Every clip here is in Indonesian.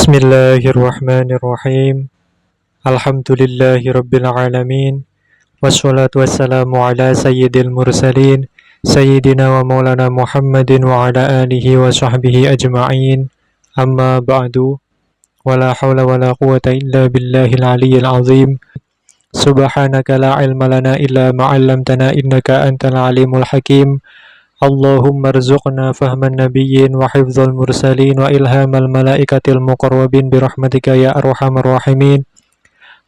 Bismillahirrahmanirrahim. Alhamdulillahirabbil alamin. Wassalatu wassalamu ala sayyidil mursalin sayyidina wa maulana Muhammadin wa ala alihi wa sahbihi ajma'in. Amma ba'du. Wala hawla wala quwata illa billahil aliyyil azim. Subhanaka la ilma lana illa ma 'allamtana innaka antal alimul hakim. Allahumma rzuqna fahman nabiyyin wa hifdzal mursalin wa ilhamal malaikatil muqarrabin birahmatika ya arhamar rahimin.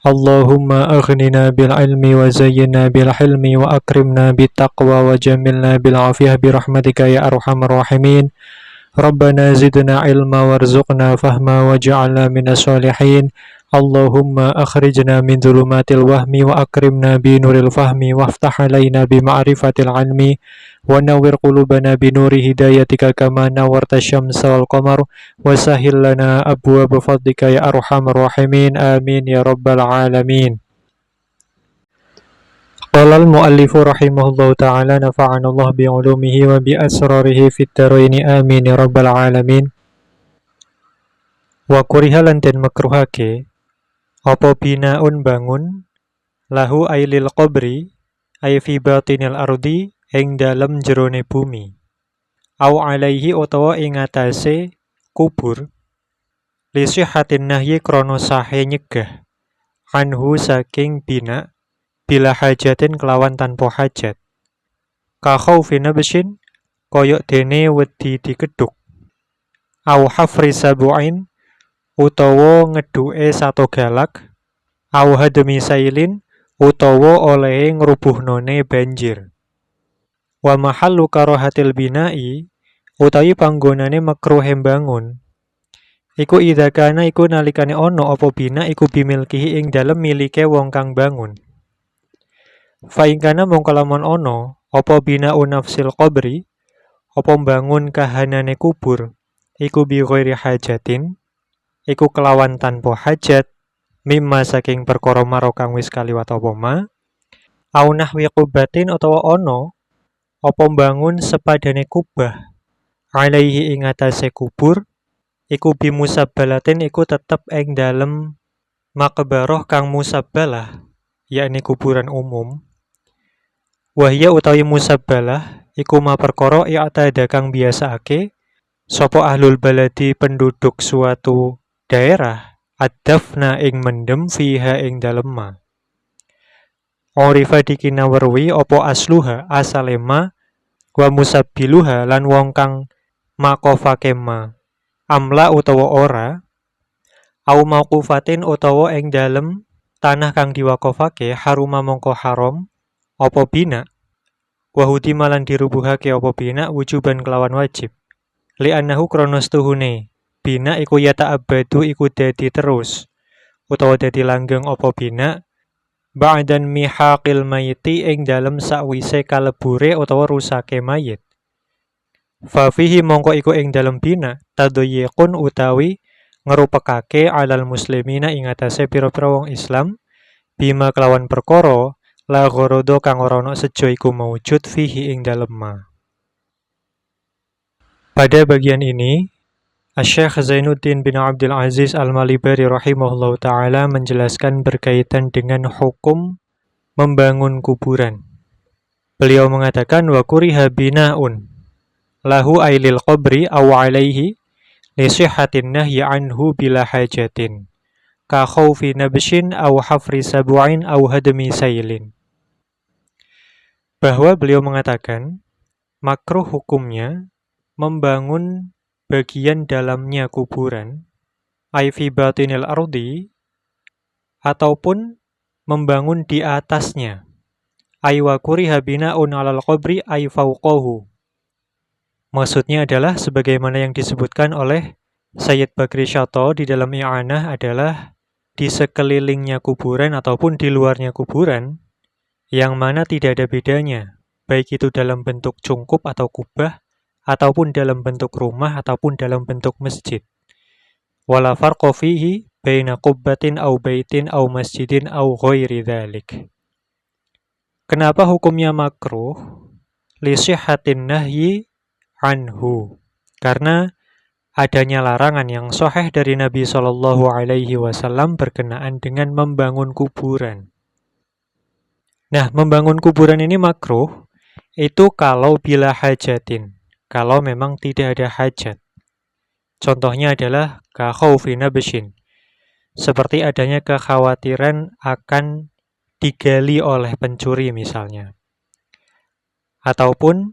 Allahumma aghnina bil ilmi wa zayyinna bil hilmi wa akrimna bit taqwa wa jamilna bil afiyah birahmatika ya arhamar rahimin. Rabbana zidna ilma warzuqna fahma waj'alna minas solihin. Allahumma akhrijna min dhulumatil wahmi wa akrimna bi nuril fahmi waftah alaina bi ma'rifatil ilmi wa nawwir qulubana bi nuri hidayatika kama nawwarta syamsa wal qamar wa sahhil lana abwaaba fadlika ya arhamar rahimin. Amin ya rabbal alamin. Qala al-muallifu rahimahullahu ta'ala nafa'ana Allah bi 'ulumihi wa bi asrarihi fid dharain amin ya rabbal alamin. Wa kuriha lan den makruhake apa binaun bangun lahu ailil qabri ay fi batinil ardi ing dalem jerone bumi au alaihi utawa ing atase kubur li sihhatin nahyi krana sahe nyegah anhu saking bina bila hajatin kelawan tanpa hajat ka khaufi nabshin koyok dene wedi dikeduk au hafri sabu'in utawa ngeduke sato galak au hadmi sailin utawa olehe ngrubuhnone banjir. Wa mahallu karahatil bina'i utawi panggonane makruhe bangun iku idza kana iku nalikane ana apa bina iku bimilkihi ing dalem milike wong kang bangun. Fa ing kana mongko lamun ana apa bina'u nafsil qabri apa bangun kahanane kubur iku bi ghairi hajatin iku kelawan tanpa hajat mimma saking perkara maro kang wis kaliwat apa ma au nahwi qubatin utawa ana apa bangun sepadane kubah alaihi ing atase kubur iku bi musabbalatin iku tetep ing dalem makbaroh kang musabbalah yakni kuburan umum. Wahya utawi musabbalah iku ma perkara i'tada kang biasaake sapa ahlul baladi penduduk suatu daerah ad-dafna ing mendem fiha ing dalem ma. Orifa dikinawerwi apa asluha asale ma wa musabbiluha lan wong kang makofake ma amla utawa ora au mauqufatin utawa ing dalem tanah kang diwakofake haruma mongko haram apa bina wa hudima lan dirubuhake apa bina wujuban kelawan wajib li annahu kronos tuhune bina iku yata abadu iku dadi terus utawa dadi langgeng apa bina ba'dan mihaqil mayiti ing dalem sakwise kalebure utawa rusake mayit. Fa fihi mongko iku ing dalem bina tadayyiqun utawi ngerupekake alal muslimina ing atase pira-pira wong Islam bima kelawan perkara la ghorodo kang ora ana sejo iku maujud fihi ing dalem ma. Pada bagian ini Asy-Syaikh Zainuddin bin Abdul Aziz Al-Malibari rahimahullahu ta'ala menjelaskan berkaitan dengan hukum membangun kuburan. Beliau mengatakan wa kuriha bina'un lahu ailil qabri aw alaihi li sihhatin nahyi anhu bila hajatin ka khaufi nabshin aw hafri sabu'in aw hadmi sailin. Bahwa beliau mengatakan makruh hukumnya membangun bagian dalamnya kuburan ai fi batinil ardi ataupun membangun di atasnya ai wa kuriha bina'un 'alal qabri ai fauqahu. Maksudnya adalah sebagaimana yang disebutkan oleh Sayyid Bakri Syato di dalam I'anah adalah di sekelilingnya kuburan ataupun di luarnya kuburan yang mana tidak ada bedanya baik itu dalam bentuk cungkup atau kubah ataupun dalam bentuk rumah ataupun dalam bentuk masjid. Wala farqa fihi baina qubbatin aw baitin aw masjidin aw ghairi dzalik. Kenapa hukumnya makruh? Li sihhatin nahyi anhu. Karena adanya larangan yang sahih dari Nabi Shallallahu Alaihi Wasallam berkenaan dengan membangun kuburan. Nah, membangun kuburan ini makruh itu kalau bila hajatin, kalau memang tidak ada hajat. Contohnya adalah ka khaufi nabshin, seperti adanya kekhawatiran akan digali oleh pencuri misalnya. Ataupun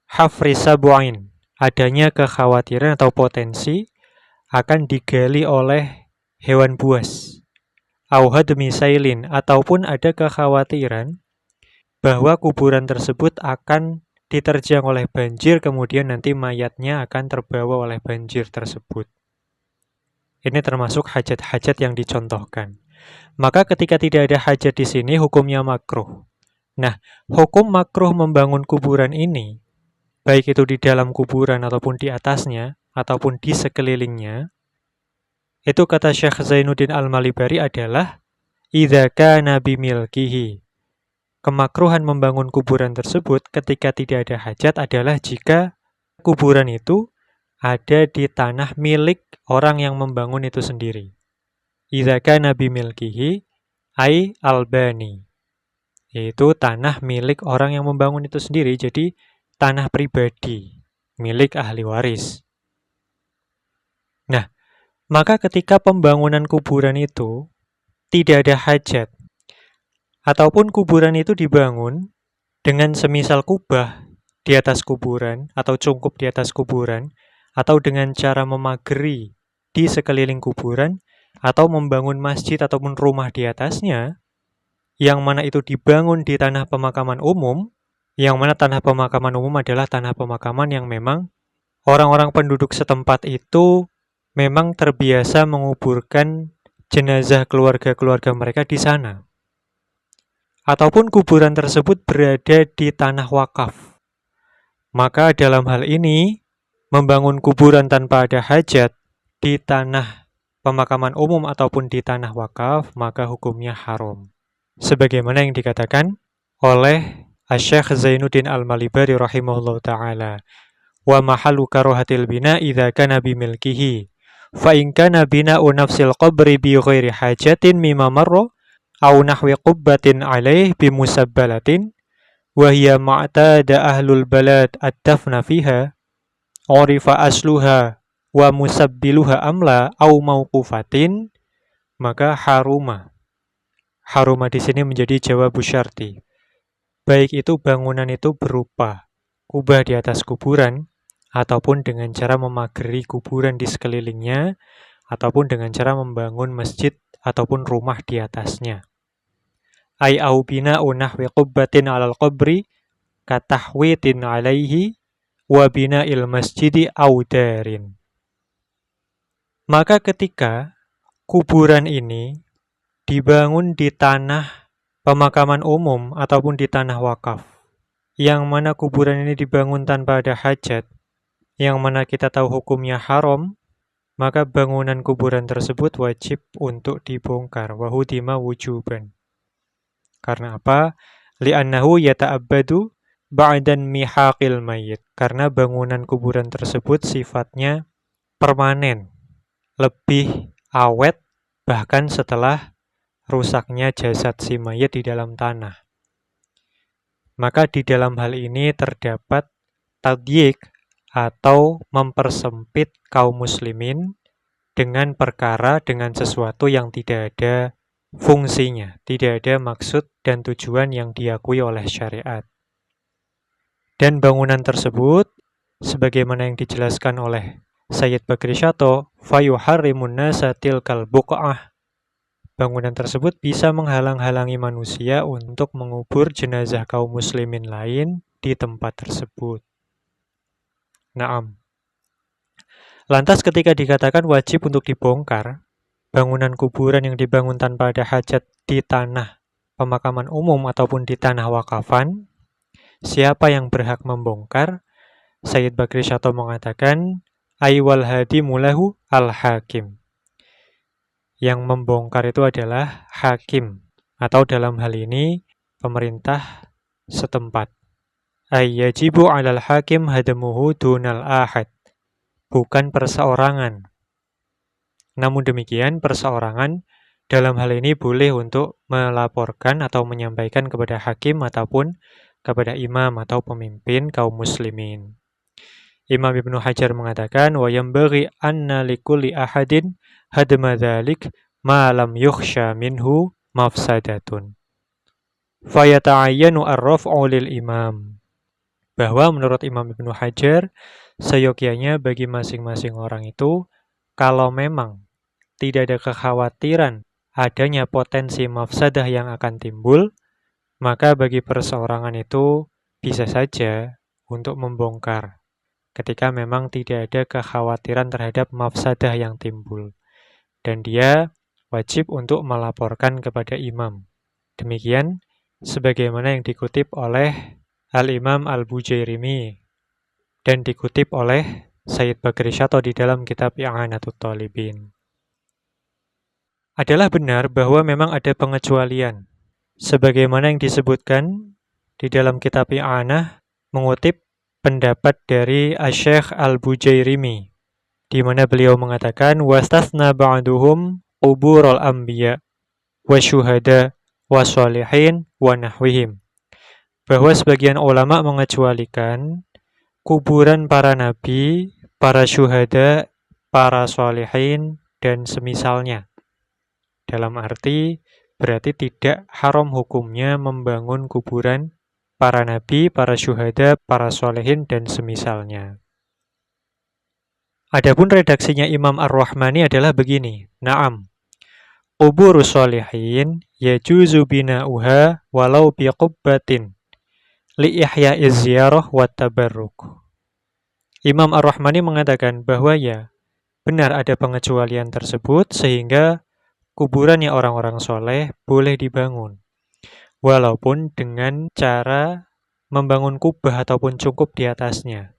hafri sab'in, adanya kekhawatiran atau potensi akan digali oleh hewan buas. Au hadmi sailin, ataupun ada kekhawatiran bahwa kuburan tersebut akan diterjang oleh banjir, kemudian nanti mayatnya akan terbawa oleh banjir tersebut. Ini termasuk hajat-hajat yang dicontohkan. Maka ketika tidak ada hajat di sini, hukumnya makruh. Nah, hukum makruh membangun kuburan ini, baik itu di dalam kuburan ataupun di atasnya, ataupun di sekelilingnya, itu kata Syekh Zainuddin Al-Malibari adalah idza kana bimilkihi. Kemakruhan membangun kuburan tersebut ketika tidak ada hajat adalah jika kuburan itu ada di tanah milik orang yang membangun itu sendiri. Idza kana bimilkihi ai albani. Yaitu tanah milik orang yang membangun itu sendiri, jadi tanah pribadi milik ahli waris. Nah, maka ketika pembangunan kuburan itu tidak ada hajat, ataupun kuburan itu dibangun dengan semisal kubah di atas kuburan, atau cungkup di atas kuburan, atau dengan cara memageri di sekeliling kuburan, atau membangun masjid ataupun rumah di atasnya, yang mana itu dibangun di tanah pemakaman umum, yang mana tanah pemakaman umum adalah tanah pemakaman yang memang orang-orang penduduk setempat itu memang terbiasa menguburkan jenazah keluarga-keluarga mereka di sana. Ataupun kuburan tersebut berada di tanah wakaf. Maka dalam hal ini, membangun kuburan tanpa ada hajat di tanah pemakaman umum ataupun di tanah wakaf, maka hukumnya haram. Sebagaimana yang dikatakan oleh Asy-Syaikh Zainuddin Al-Malibari rahimahullah ta'ala. Wa mahallu karahatil bina idza kana bimilkihi. Fa in kana bina'u nafsil qabri bi ghairi hajatin mimma marra aw nahwi qubbatin 'alaih bi musabbalatin wa hiya ma'tada ahlul balad ad-dafna fiha urifa asluha wa musabbiluha amla aw mauqufatin, maka haruma. Haruma di sini menjadi jawabu syarti. Baik itu bangunan itu berupa kubah di atas kuburan, ataupun dengan cara memageri kuburan di sekelilingnya, ataupun dengan cara membangun masjid ataupun rumah di atasnya. Ai au bina'u nahwi qubbatin 'alal qabri katahwitin 'alaihi wa bina'il masjidi au darin. Maka ketika kuburan ini dibangun di tanah pemakaman umum ataupun di tanah wakaf, yang mana kuburan ini dibangun tanpa ada hajat, yang mana kita tahu hukumnya haram, maka bangunan kuburan tersebut wajib untuk dibongkar, wahudima wujuban. Karena apa? Li'annahu yata'abbadu ba'dan mihaqil mayyit. Karena bangunan kuburan tersebut sifatnya permanen, lebih awet bahkan setelah rusaknya jasad si mayit di dalam tanah. Maka di dalam hal ini terdapat tadyik atau mempersempit kaum muslimin dengan perkara, dengan sesuatu yang tidak ada fungsinya, tidak ada maksud dan tujuan yang diakui oleh syariat. Dan bangunan tersebut, sebagaimana yang dijelaskan oleh Sayyid Bakri Syato, fayuharrimun nasa tilkal buq'ah. Bangunan tersebut bisa menghalang-halangi manusia untuk mengubur jenazah kaum muslimin lain di tempat tersebut. Naam. Lantas ketika dikatakan wajib untuk dibongkar, bangunan kuburan yang dibangun tanpa ada hajat di tanah pemakaman umum ataupun di tanah wakafan, siapa yang berhak membongkar? Sayyid Bakri Syato mengatakan, Aiwal hadimu lahu al-hakim. Yang membongkar itu adalah hakim, atau dalam hal ini pemerintah setempat. Ayyajibu alal hakim hadamuhu dunal ahad. bukan perseorangan. Namun demikian, perseorangan dalam hal ini boleh untuk melaporkan atau menyampaikan kepada hakim ataupun kepada imam atau pemimpin kaum muslimin. Imam Ibnu Hajar mengatakan, wa yambaghi anna likulli ahadin hadma dzalik ma lam yukhsha minhu mafsadatun. Fayata'ayyanu ar-raf'u lil imam. Bahwa menurut Imam Ibnu Hajar, seyogyanya bagi masing-masing orang itu, kalau memang tidak ada kekhawatiran adanya potensi mafsadah yang akan timbul, maka bagi perseorangan itu bisa saja untuk membongkar ketika memang tidak ada kekhawatiran terhadap mafsadah yang timbul. Dan dia wajib untuk melaporkan kepada imam. Demikian sebagaimana yang dikutip oleh Al-Imam Al-Bujairimi dan dikutip oleh Sayyid Bakri Syato di dalam kitab I'anatut Talibin. Adalah benar bahwa memang ada pengecualian. Sebagaimana yang disebutkan di dalam kitab I'anah mengutip pendapat dari Asy-Syaikh Al-Bujairimi, di mana beliau mengatakan wastatsna ba'duhum quburul anbiya wa syuhada wa sholihin wa nahwihim, bahwa sebagian ulama mengecualikan kuburan para nabi, para syuhada, para sholihin dan semisalnya. Dalam arti berarti tidak haram hukumnya membangun kuburan para nabi, para syuhada, para sholihin dan semisalnya. Adapun redaksinya Imam Ar-Rahmani adalah begini. Naam. Quburus sholihin yajuzu bina'uha walau biqubbatin li ihya'iz ziyarah wa tabarruk. Imam Ar-Rahmani mengatakan bahwa ya, benar ada pengecualian tersebut sehingga kuburannya orang-orang soleh boleh dibangun. Walaupun dengan cara membangun kubah ataupun cungkup di atasnya.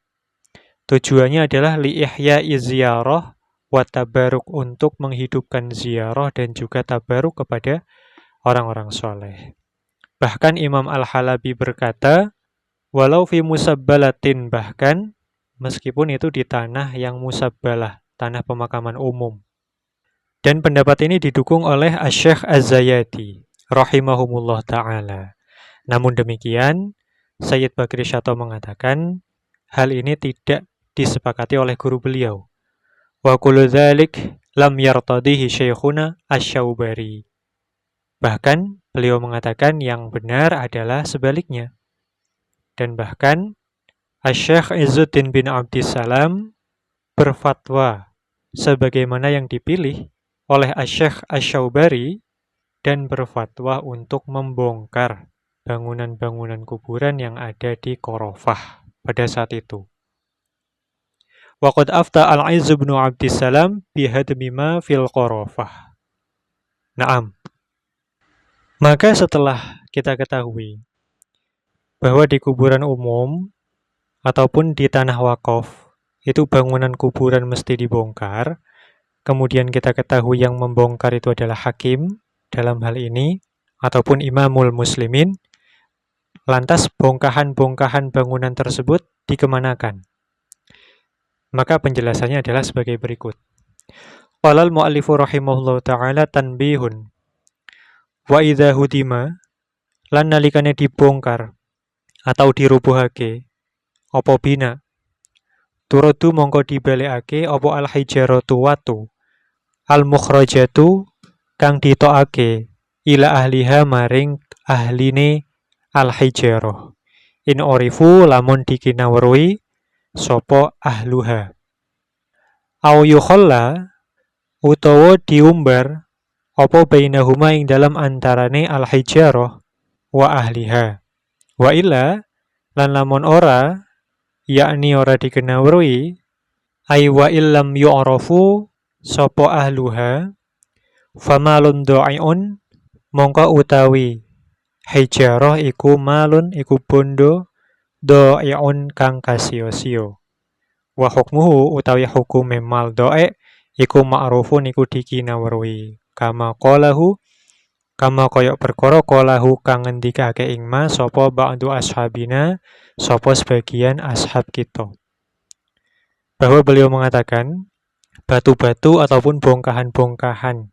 Tujuannya adalah li ihya'iz ziyarah wa tabaruk, untuk menghidupkan ziarah dan juga tabaruk kepada orang-orang soleh. Bahkan Imam Al-Halabi berkata, walau fi musabbalatin, bahkan meskipun itu di tanah yang musabbalah, tanah pemakaman umum. Dan pendapat ini didukung oleh Asy-Syaikh Az-Zayati rahimahumullah ta'ala. Namun demikian, Sayyid Bakri Syato mengatakan hal ini tidak disepakati oleh guru beliau. Wa kullu dzalik lam yartadihi syekhuna Asy-Syaubari. Bahkan beliau mengatakan yang benar adalah sebaliknya. Dan bahkan Asy-Syaikh Izzuddin bin Abdissalam berfatwa sebagaimana yang dipilih oleh Asy-Syaikh Asy-Syaubari dan berfatwa untuk membongkar bangunan-bangunan kuburan yang ada di Qorofah pada saat itu. Waqad afta Al-Izz bin Abdissalam bihadmi ma fil Qorofah. Naam. Maka setelah kita ketahui bahwa di kuburan umum ataupun di tanah wakaf itu bangunan kuburan mesti dibongkar, kemudian kita ketahui yang membongkar itu adalah hakim dalam hal ini ataupun imamul muslimin, lantas bongkahan-bongkahan bangunan tersebut dikemanakan? Maka penjelasannya adalah sebagai berikut. Qalal mu'allifu rahimahullahu ta'ala tanbihun. Wa idza hudima, lan nalikane dibongkar atau dirubuhake apa bina, turadu mongko dibalekake apa al-hijaratu watu, al-mukhrajatu kang ditokake ila ahliha maring ahline al-hijarah. In orifu lamun dikinawruhi sapa ahluha. Au yukhalla utawa diumbar apa bainahuma ing dalam antarane al-hijarah wa ahliha. Wa illa lan lamun ora, yakni ora dikenawruhi, ay wa illam yu'rafu sapa ahluha, famalun dha'iun mongko utawi hijarah iku malun iku bondo dha'iun kang kasio-sio. Wa hukmuhu utawi hukume mal dha'i iku ma'rufun iku dikinawruhi. Kama koyok perkara qalahu kang ngendikake ing ma sapa ba'du ashabina, sapa sebagian ashab kita. bahwa beliau mengatakan batu-batu ataupun bongkahan-bongkahan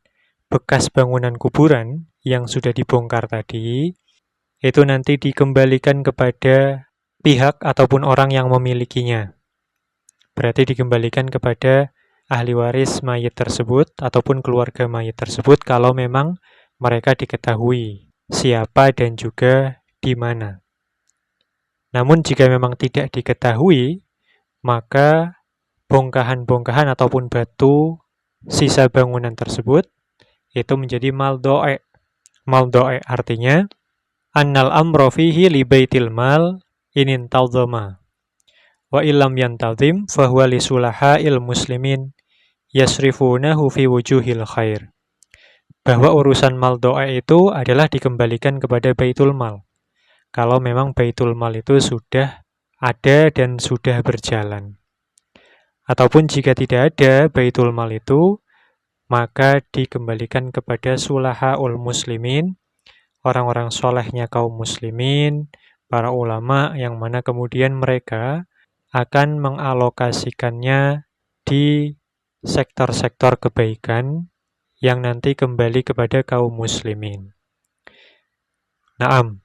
bekas bangunan kuburan yang sudah dibongkar tadi itu nanti dikembalikan kepada pihak ataupun orang yang memilikinya. Berarti dikembalikan kepada ahli waris mayit tersebut ataupun keluarga mayit tersebut kalau memang mereka diketahui siapa dan juga di mana. Namun jika memang tidak diketahui, maka bongkahan-bongkahan ataupun batu sisa bangunan tersebut itu menjadi maldoe. Maldoe artinya annal amro fihi li baitil mal inin taldhama wa illam yantazim fahuwa li sulaha'il muslimin yasrifunahu fi wujuhil khair. Bahwa urusan maldoe itu adalah dikembalikan kepada baitul mal. Kalau memang baitul mal itu sudah ada dan sudah berjalan. Ataupun jika tidak ada baitul mal itu, maka dikembalikan kepada sulahaul muslimin, orang-orang solehnya kaum muslimin, para ulama yang mana kemudian mereka akan mengalokasikannya di sektor-sektor kebaikan yang nanti kembali kepada kaum muslimin. Naam.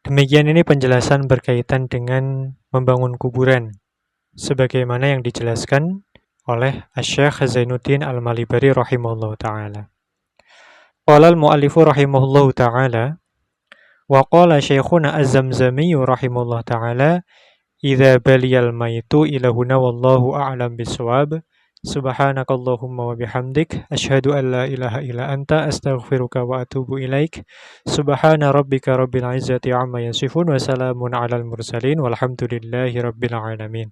Demikian ini penjelasan berkaitan dengan membangun kuburan, sebagaimana yang dijelaskan oleh Asy-Syaikh Zainuddin Al-Malibari rahimahullahu ta'ala. Qala al-mu'allifu rahimahullahu ta'ala, wa qala Syekhuna Az-Zamzami rahimahullahu ta'ala, idza baliyal maitu ila huna wallahu a'lam bisawab. Subhanakallahumma wa bihamdik asyhadu an la ilaha illa anta astaghfiruka wa atubu ilaik. Subhana rabbika rabbil izzati amma yasifun wa salamun alal mursalin walhamdulillahi rabbil alamin.